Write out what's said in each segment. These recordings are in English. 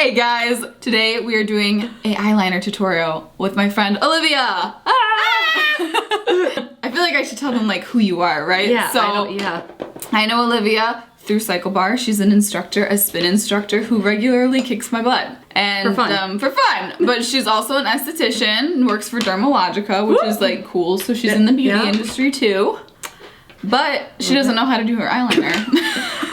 Hey guys! Today we are doing a eyeliner tutorial with my friend Olivia. I feel like I should tell them like who you are, right? Yeah, So I know Olivia through Cycle Bar. She's an instructor, a spin instructor who regularly kicks my butt. And For fun. But she's also an esthetician, works for Dermalogica, which is like cool. So she's in the beauty industry too. But she doesn't know how to do her eyeliner.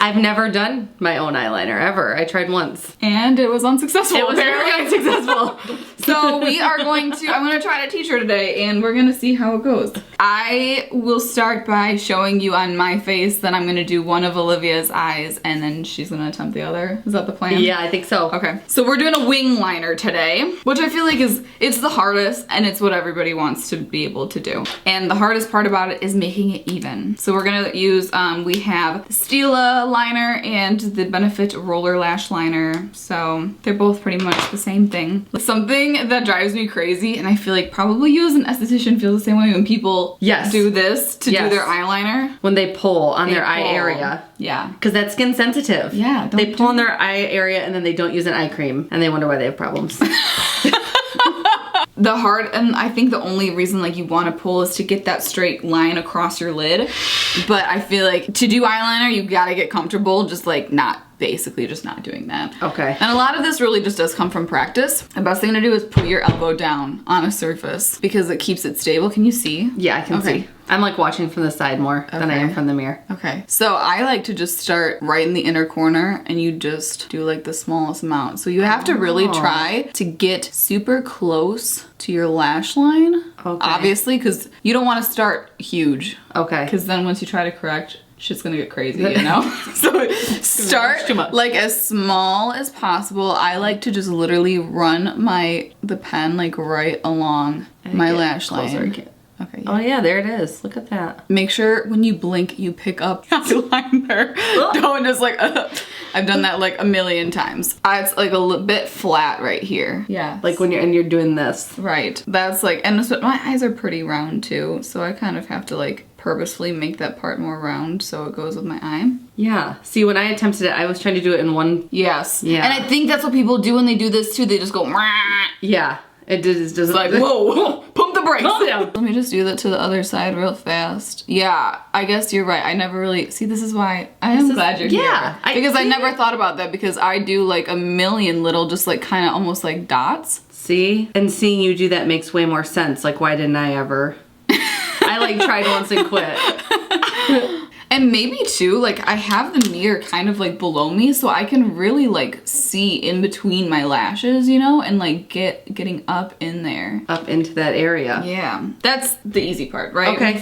I've never done my own eyeliner, ever. I tried once. And it was unsuccessful. It was very unsuccessful. So I'm gonna try to teach her today and we're gonna see how it goes. I will start by showing you on my face, then I'm gonna do one of Olivia's eyes and then she's gonna attempt the other. Is that the plan? Yeah, I think so. Okay, so we're doing a wing liner today, which I feel like it's the hardest and it's what everybody wants to be able to do. And the hardest part about it is making it even. So we're gonna use, we have Stila liner and the Benefit roller lash liner. So they're both pretty much the same thing. Something that drives me crazy, and I feel like probably you as an esthetician feel the same way when people do this to do their eyeliner. When they pull on their eye area. Yeah. Because that's skin sensitive. Yeah. They pull on their eye area and then they don't use an eye cream and they wonder why they have problems. And I think the only reason like you want to pull is to get that straight line across your lid. But I feel like to do eyeliner, you gotta get comfortable just like basically just not doing that. Okay. And a lot of this really just does come from practice. The best thing to do is put your elbow down on a surface because it keeps it stable. Can you see? Yeah, I can see. I'm like watching from the side more than I am from the mirror. Okay. So I like to just start right in the inner corner and you just do like the smallest amount. So you have to really try to get super close to your lash line. Okay. Obviously, because you don't want to start huge. Okay. Because then once you try to correct, shit's gonna get crazy, you know? So start like as small as possible. I like to just literally run the pen like right along my lash line. Okay. Yeah. Oh yeah, there it is. Look at that. Make sure when you blink, you pick up the liner. Don't just like, I've done that like a million times. It's like a bit flat right here. Yeah. Like when you're doing this. Right. That's like, and my eyes are pretty round too. So I kind of have to like purposefully make that part more round so it goes with my eye. Yeah. See, when I attempted it, I was trying to do it in one. Yes. Yeah. And I think that's what people do when they do this too. They just go, Wah! Yeah. It just like, whoa, pump the brakes. Let me just do that to the other side real fast. Yeah, I guess you're right. I never really, see, this is why I am glad you're here. Because I never thought about that because I do like a million little, just like kind of almost like dots. See? And seeing you do that makes way more sense. Like, why didn't I ever? I like tried once and quit. And maybe too, like I have the mirror kind of like below me so I can really like see in between my lashes, you know, and like getting up in there. Up into that area. Yeah. That's the easy part, right? Okay.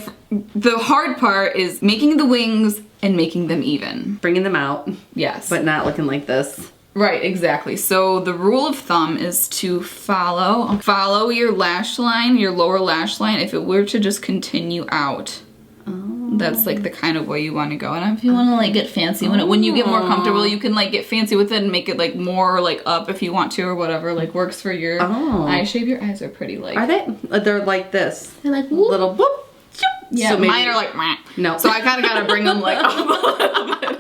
The hard part is making the wings and making them even. Bringing them out. Yes. But not looking like this. Right, exactly. So the rule of thumb is to follow your lash line, your lower lash line, if it were to just continue out. That's like the kind of way you want to go. And if you want to like get fancy, when you get more comfortable, you can like get fancy with it and make it like more like up if you want to or whatever like works for your eye shape. Your eyes are pretty like. Are they? They're like this. They're like whoop. Little whoop. Yeah, so mine are like no. So I kind of got to bring them like up a little bit.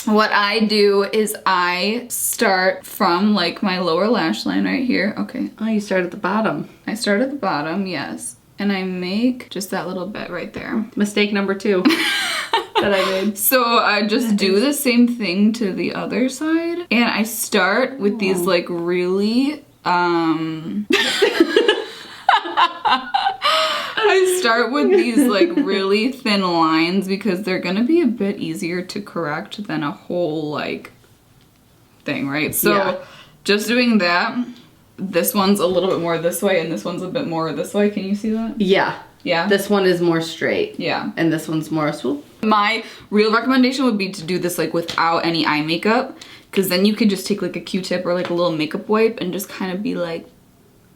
What I do is I start from like my lower lash line right here. Okay. Oh, you start at the bottom. I start at the bottom, yes. And I make just that little bit right there. Mistake number 2 that I made. So I just do the same thing to the other side. And I start with these like really, I start with these like really thin lines because they're gonna be a bit easier to correct than a whole like thing, right? So just doing that. This one's a little bit more this way and this one's a bit more this way. Can you see that? Yeah. Yeah? This one is more straight. Yeah. And this one's more swoop. My real recommendation would be to do this like without any eye makeup because then you could just take like a Q-tip or like a little makeup wipe and just kind of be like,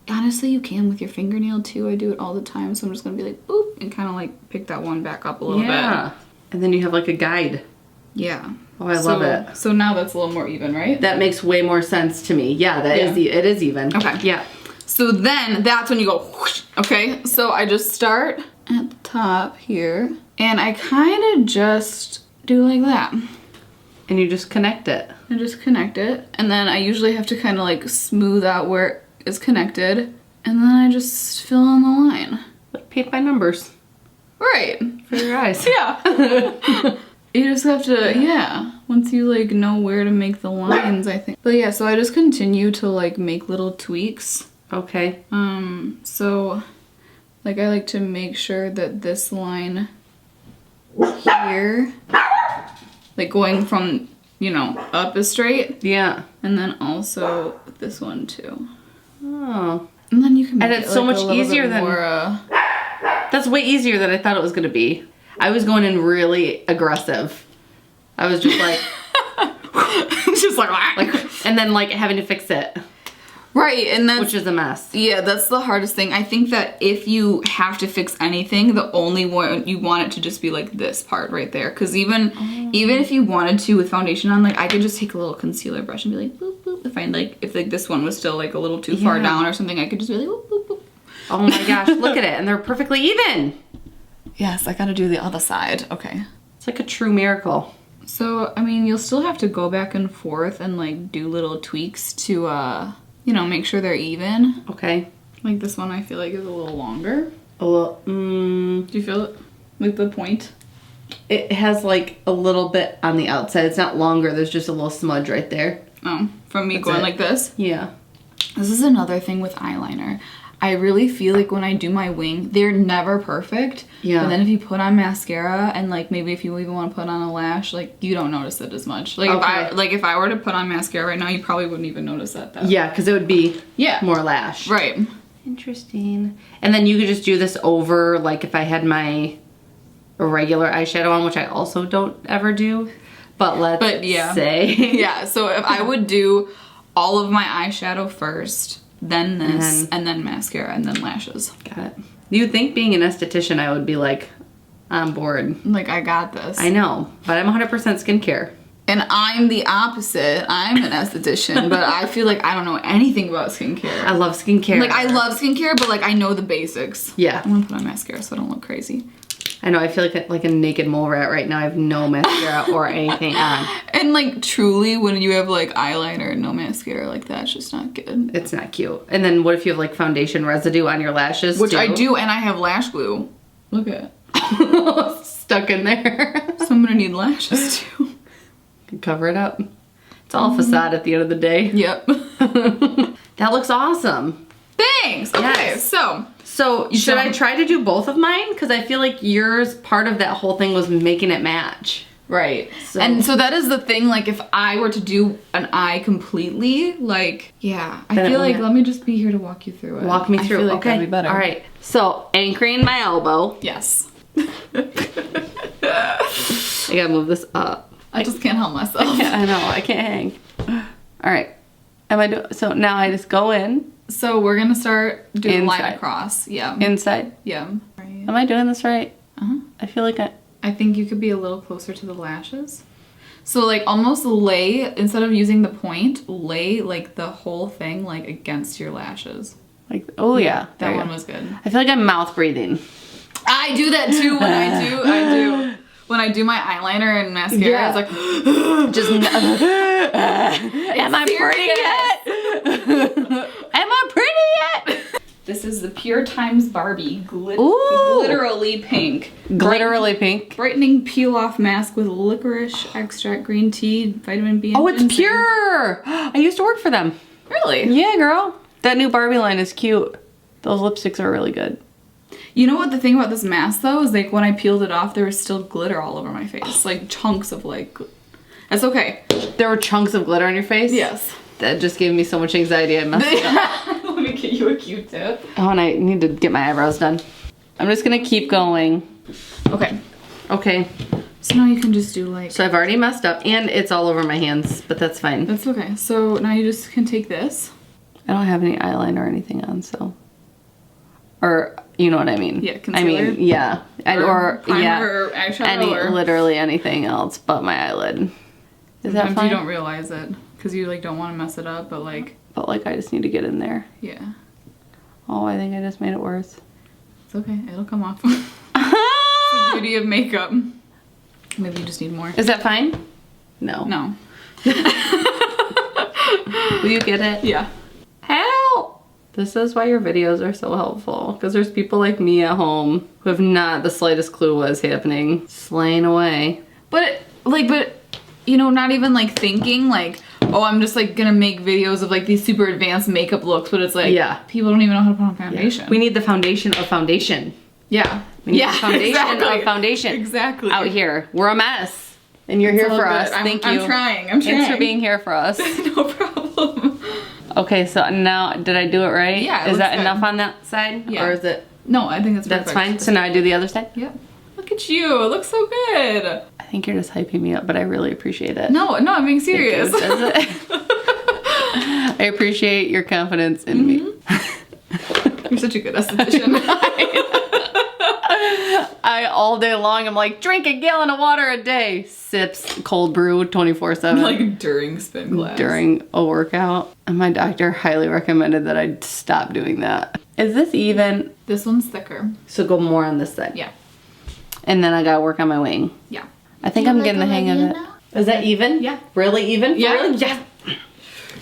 honestly you can with your fingernail too. I do it all the time. So I'm just going to be like, boop, and kind of like pick that one back up a little bit. And then you have like a guide. Yeah. Oh, I love it. So now that's a little more even, right? That makes way more sense to me. Yeah, it is even. Okay. Yeah. So then that's when you go whoosh, okay? So I just start at the top here and I kind of just do like that. And you just connect it. And just connect it. And then I usually have to kind of like smooth out where it is connected. And then I just fill in the line. Like paint by numbers. Right. For your eyes. Yeah. You just have to, yeah. Once you like know where to make the lines, I think. But yeah, so I just continue to like make little tweaks. Okay. So like I like to make sure that this line here, like going from, you know, up is straight. Yeah. And then also this one too. Oh. And then you can make and it's it so like much a little easier bit than more, that's way easier than I thought it was gonna be. I was going in really aggressive. I was just like just like and then like having to fix it. Right, and that's which is a mess. Yeah, that's the hardest thing. I think that if you have to fix anything, the only one you want it to just be like this part right there. Because even if you wanted to with foundation on, like I could just take a little concealer brush and be like boop boop. If like this one was still like a little too far down or something, I could just be like boop boop boop. Oh my gosh, look at it, and they're perfectly even. Yes, I gotta do the other side. Okay. It's like a true miracle. So I mean, you'll still have to go back and forth and like do little tweaks to you know, make sure they're even. Okay. Like this one I feel like is a little longer. A little, Do you feel it? Like the point? It has like a little bit on the outside. It's not longer. There's just a little smudge right there. Oh, from me going like this? Yeah. This is another thing with eyeliner. I really feel like when I do my wing, they're never perfect. Yeah. But then if you put on mascara and like maybe if you even want to put on a lash, like you don't notice it as much. Like if I were to put on mascara right now, you probably wouldn't even notice that though. Yeah, because it would be more lash. Right. Interesting. And then you could just do this over like if I had my regular eyeshadow on, which I also don't ever do. But let's say. Yeah, so if I would do all of my eyeshadow first, then this, and then mascara, and then lashes. Got it. You'd think being an esthetician, I would be like on board. Like, I got this. I know, but I'm 100% skincare. And I'm the opposite. I'm an esthetician, but I feel like I don't know anything about skincare. I love skincare. Like, I love skincare, but like, I know the basics. Yeah. I'm gonna put on mascara so I don't look crazy. I know, I feel like a naked mole rat right now. I have no mascara or anything on. And like, truly, when you have like eyeliner and no mascara, like that's just not good. It's not cute. And then what if you have like foundation residue on your lashes Which too? I do, and I have lash glue. Look at it. Stuck in there. So I'm gonna need lashes too. Can cover it up. It's all facade at the end of the day. Yep. That looks awesome. Thanks. Okay, so should I try to do both of mine? Because I feel like yours, part of that whole thing was making it match. Right. And so that is the thing, like if I were to do an eye completely, like, yeah, I feel like, let me just be here to walk you through it. Walk me through. I feel like okay. that'd be better. All right. So anchoring my elbow. Yes. I gotta move this up. I just can't help myself. I know, I can't hang. All right. So now I just go in. So we're gonna start doing Inside. line across. Yeah. Inside. Yeah. Right. Am I doing this right? Uh-huh. I feel like I think you could be a little closer to the lashes. So like almost lay, instead of using the point, lay like the whole thing like against your lashes. like, oh yeah. That one was good. I feel like I'm mouth breathing. I do that too when I do. When I do my eyeliner and mascara, it's like, just, am I pretty yet? Am I pretty yet? This is the Pure Times Barbie. Glitterally pink. Glitterally pink. Brightening peel-off mask with licorice extract, green tea, vitamin B, and Oh, it's ginseng. Pure! I used to work for them. Really? Yeah, girl. That new Barbie line is cute. Those lipsticks are really good. You know what the thing about this mask though is like when I peeled it off there was still glitter all over my face. Like chunks of like, that's okay. There were chunks of glitter on your face? Yes. That just gave me so much anxiety I messed it up. Let me get you a Q-tip. Oh, and I need to get my eyebrows done. I'm just gonna keep going. Okay. Okay. So now you can just do like. So I've already messed up and it's all over my hands, but that's fine. That's okay. So now you just can take this. I don't have any eyeliner or anything on, so. Or, you know what I mean. Yeah, concealer. I mean, yeah. Or primer or eyeshadow literally anything else but my eyelid. Is that fine? You don't realize it because you like don't want to mess it up, but like. But like I just need to get in there. Yeah. Oh, I think I just made it worse. It's okay. It'll come off. The beauty of makeup. Maybe you just need more. Is that fine? No. No. Will you get it? Yeah. Help! This is why your videos are so helpful. Because there's people like me at home who have not the slightest clue what's happening. Slaying away. But you know, not even like thinking like, oh, I'm just like gonna make videos of like these super advanced makeup looks, but it's like, people don't even know how to put on foundation. We need the foundation of foundation. Yeah. We need the foundation of foundation. Exactly. Out here. We're a mess. And you're here for us. Thank you. I'm trying. Thanks for being here for us. No problem. Okay, so now, did I do it right? Yeah, Is that good. enough on that side? Yeah. Or is it? No, I think that's That's fine. So now I do the other side? Yep. Look at you. It looks so good. I think you're just hyping me up, but I really appreciate it. No, I'm being serious. Does it? I appreciate your confidence in me. You're such a good esthetician. I all day long, I'm like, drink a gallon of water a day. Sips cold brew 24/7. Like during spin class. During a workout. And my doctor highly recommended that I stop doing that. Is this even? This one's thicker. So go more on this side. Yeah. And then I gotta work on my wing. Yeah. I think I'm getting the hang of it. Now? Is that even? Yeah. Really even? Yeah. Really? Yeah.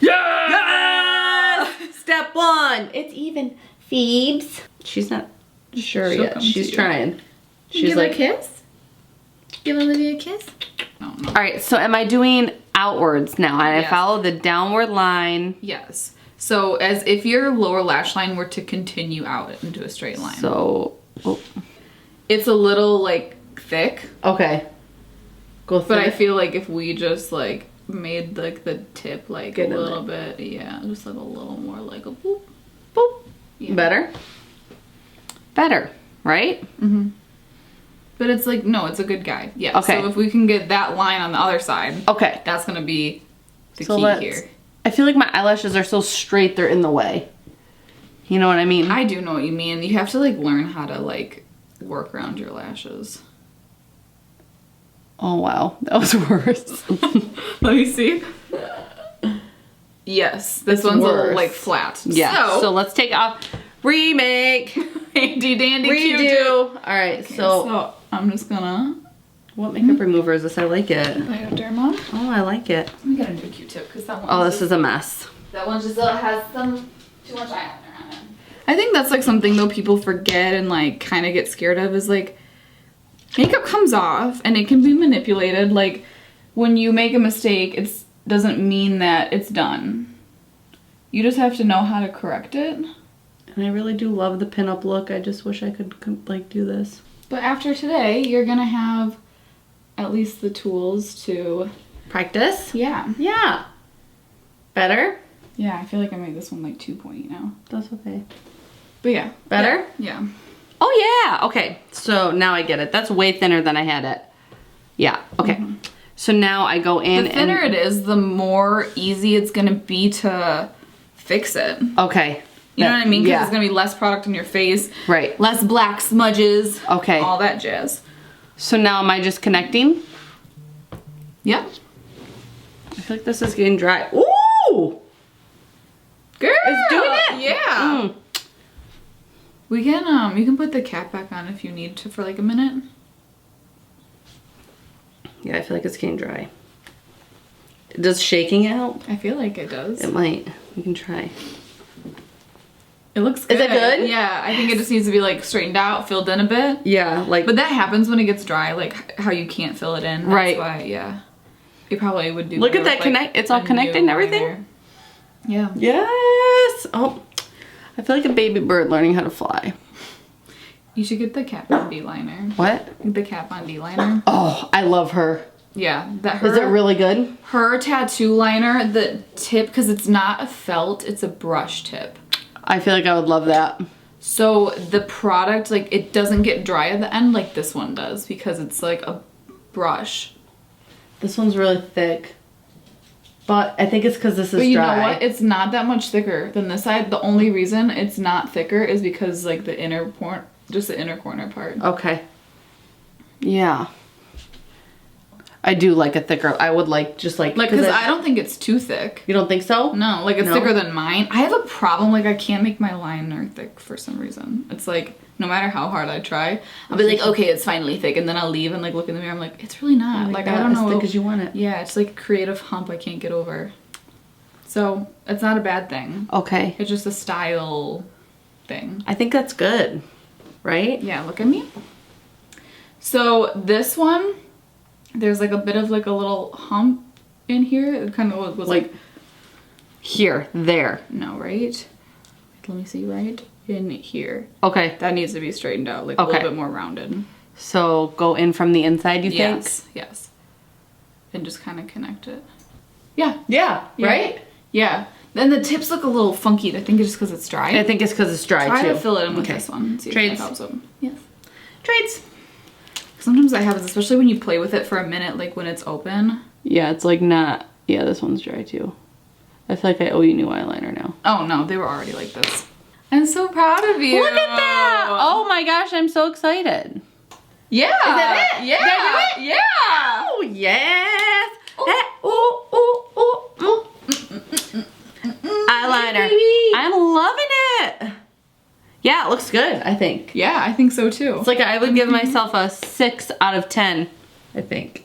Yes! Step one. It's even. Phoebes. She's not sure She'll yet. come She's to you. trying. She's Give like, her a kiss? Give Olivia a kiss? No. all right, so am I doing outwards now? And I Yes. follow the downward line. Yes. So as if your lower lash line were to continue out into a straight line. So, oh, It's a little like thick, okay. Go through. but I feel like if we just like made like the tip like Get a in little bit, yeah, just like a little more like a boop, boop. Yeah. Better? Better, right? Mm-hmm. But it's like, no, it's a good guide. Yeah. Okay. So if we can get that line on the other side, Okay. that's gonna be the So key let's- here. I feel like my eyelashes are so straight, they're in the way. You know what I mean? I do know what you mean. You have to like learn how to like work around your lashes. Oh, wow. That was worse. Let me see. Yes, this It's one's a worse. little like flat. Yeah. So So, let's take off. Remake. handy dandy Redo. Q-tip. All right. Okay, so so I'm just gonna what makeup remover is this? I like it. Bioderma. Oh, I like it. We got a new Q-tip because that one. Oh, this is a mess. That one just has some too much eyeliner on it. I think that's like something though people forget and like kind of get scared of is like makeup comes off and it can be manipulated. Like when you make a mistake, it doesn't mean that it's done. You just have to know how to correct it. And I really do love the pinup look. I just wish I could like do this. But after today, you're gonna have at least the tools to Practice? yeah. Yeah. Better? Yeah, I feel like I made this one like too pointy now. That's okay. But yeah. Better? Yeah. Oh yeah. Okay. So now I get it. That's way thinner than I had it. Yeah. Okay. So now I go in The thinner and it is, the more easy it's gonna be to fix it. okay. You know what I mean? Because Yeah. it's gonna be less product on your face, Right. less black smudges, Okay. all that jazz. So now am I just connecting? Yep. I feel like this is getting dry. Ooh! Girl! It's doing it! Yeah. Mm. We can you can put the cap back on if you need to for like a minute. Yeah, I feel like it's getting dry. Does shaking it help? I feel like it does. It might. We can try. It looks good. Is it good? Yeah, I think it just needs to be like straightened out, filled in a bit. Yeah, like. But that happens when it gets dry, like how you can't fill it in. That's Right. why, yeah. You probably would do Look better at that with, connect. It's all a connected new and everything. liner. Yeah. Yes. Oh, I feel like a baby bird learning how to fly. You should get the Cap on D liner. What? The Cap on D liner. Oh, I love her. Yeah, that her. Is it really good? Her tattoo liner, the tip, because it's not a felt, it's a brush tip. I feel like I would love that. So the product, like, it doesn't get dry at the end like this one does because it's like a brush. This one's really thick. But I think it's because this is But you dry. know what? It's not that much thicker than this side. The only reason it's not thicker is because like the inner just the inner corner part. Okay. Yeah. I do like a thicker. I would like just like because I don't think it's too thick. You don't think so? No, like it's thicker than mine. I have a problem, like I can't make my liner thick for some reason. It's like no matter how hard I try, I'll be like, okay, it's finally thick, and then I'll leave and like look in the mirror. I'm like, it's really not. Like I don't know. As thick as you want it. Yeah, it's like a creative hump I can't get over. So it's not a bad thing. Okay. It's just a style thing. I think that's good, right? Yeah, look at me. So this one, there's like a bit of like a little hump in here. It kind of was like here, there. No, right? Let me see, right in here. Okay. That needs to be straightened out, like a little bit more rounded. So go in from the inside, you think? Yes. And just kind of connect it. Yeah. Yeah. Right? Yeah. Then the tips look a little funky. I think it's just because it's dry. I think it's because it's dry Try too. to fill it in with this one. And see Trades. if that helps them. Yes. Trades. Sometimes I have this, especially when you play with it for a minute, like when it's open. Yeah, it's like not. Yeah, this one's dry too. I feel like I owe you new eyeliner now. Oh no, they were already like this. I'm so proud of you. Look at that! Oh my gosh, I'm so excited. Yeah. Is that it? Yeah. Did I do it? Yeah. Oh yes. Eyeliner. I'm loving it. Yeah, it looks good, I think. Yeah, I think so too. It's like I would give myself a 6 out of 10, I think.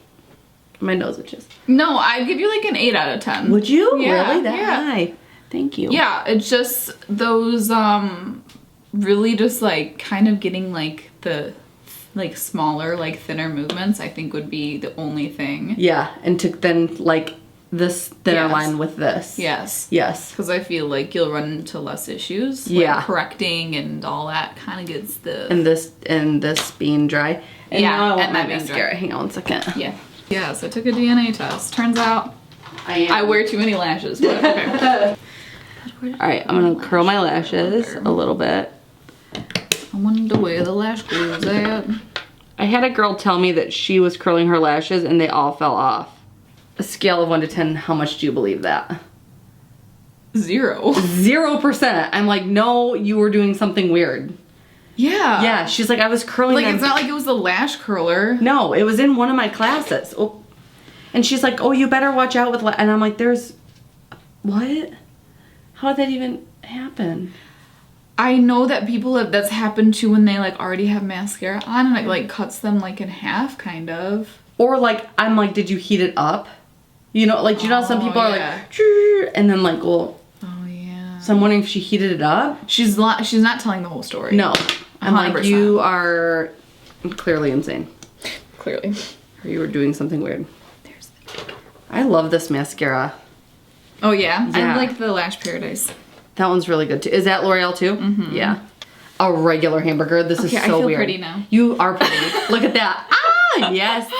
My nose itches. No, I'd give you like an 8 out of 10. Would you? Yeah, Really? That high? Thank you. Yeah, it's just those really just like kind of getting like the like smaller, like thinner movements, I think would be the only thing. Yeah, and to then like this thinner line with this. Yes. Yes. Because I feel like you'll run into less issues. Yeah. Like correcting and all that kind of gets the... And this being dry. And yeah, now I want and my that being mascara. dry. Hang on 1 second. Yeah. Yeah, so I took a DNA test. Turns out I wear too many lashes. But okay. Alright, I'm gonna curl my lashes a little bit. I wonder where the lash glue is at. I had a girl tell me that she was curling her lashes and they all fell off. A scale of 1 to 10, how much do you believe that? 0. 0%. I'm like, no, you were doing something weird. Yeah. Yeah, she's like, I was curling Like, them. it's not like it was the lash curler. No, it was in one of my classes. Oh. And she's like, oh, you better watch out with and I'm like, there's... What? How did that even happen? I know that people have, that's happened to when they like already have mascara on and it like cuts them like in half, kind of. Or like, I'm like, did you heat it up? You know, like, you know, some people are like, "Choo," and then like, well, oh yeah. So I'm wondering if she heated it up. She's not telling the whole story. No. I'm 100%. like, you are clearly insane. Clearly. Or you were doing something weird. I love this mascara. Oh yeah? Yeah. I like the Lash Paradise. That one's really good too. Is that L'Oreal too? Mm-hmm. Yeah. A regular hamburger. This is so I feel weird. pretty now. You are pretty. Look at that. Ah, yes.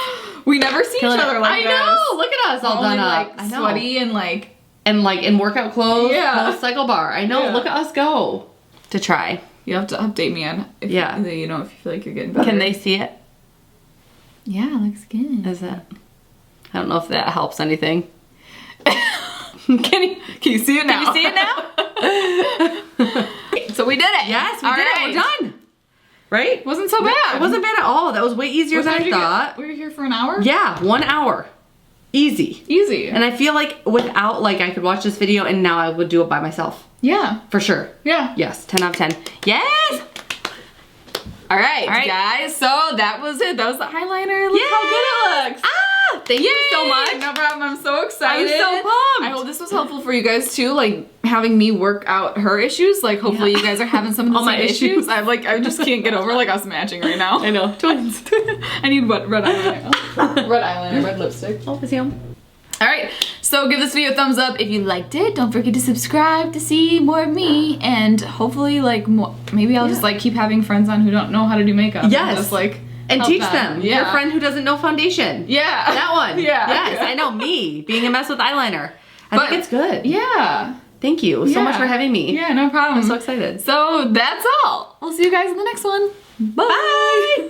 We never see each other like this. I know. Look at us all done up. Like, sweaty and like in workout clothes. Yeah. Post cycle bar. I know. Yeah. Look at us go. To try. you have to update me on if Yeah. you know if you feel like you're getting better. Can they see it? Yeah, it looks good. Is it? I don't know if that helps anything. Can you see it now? Can you see it now? So we did it. Yes, we All did right. it. We're done. Right? Wasn't so bad. It wasn't bad at all. That was way easier What than time I did you get? thought. We were here for an hour? Yeah, 1 hour. Easy. Easy. And I feel like without, like, I could watch this video and now I would do it by myself. Yeah. For sure. Yeah. Yes, 10 out of 10. Yes! All right, guys. So that was it. That was the eyeliner. Look how good it looks. Ah! Thank you so much. No problem. I'm so excited. I'm so pumped. I hope this was helpful for you guys too. Like having me work out her issues. Like hopefully you guys are having some of the All same my issues. I just can't get over like us matching right now. I know. Twins. I need red eyeliner. Red eyeliner, red lipstick. Oh, is he home? All right, so give this video a thumbs up if you liked it. Don't forget to subscribe to see more of me, and hopefully, like, maybe I'll just like keep having friends on who don't know how to do makeup. Yes. And just like And help teach them. Yeah. Your friend who doesn't know foundation. Yeah. That one. Yeah. Yes, I know me being a mess with eyeliner. I think it's good. Yeah. Thank you so much for having me. Yeah, no problem. I'm so excited. So that's all. We'll see you guys in the next one. Bye. Bye.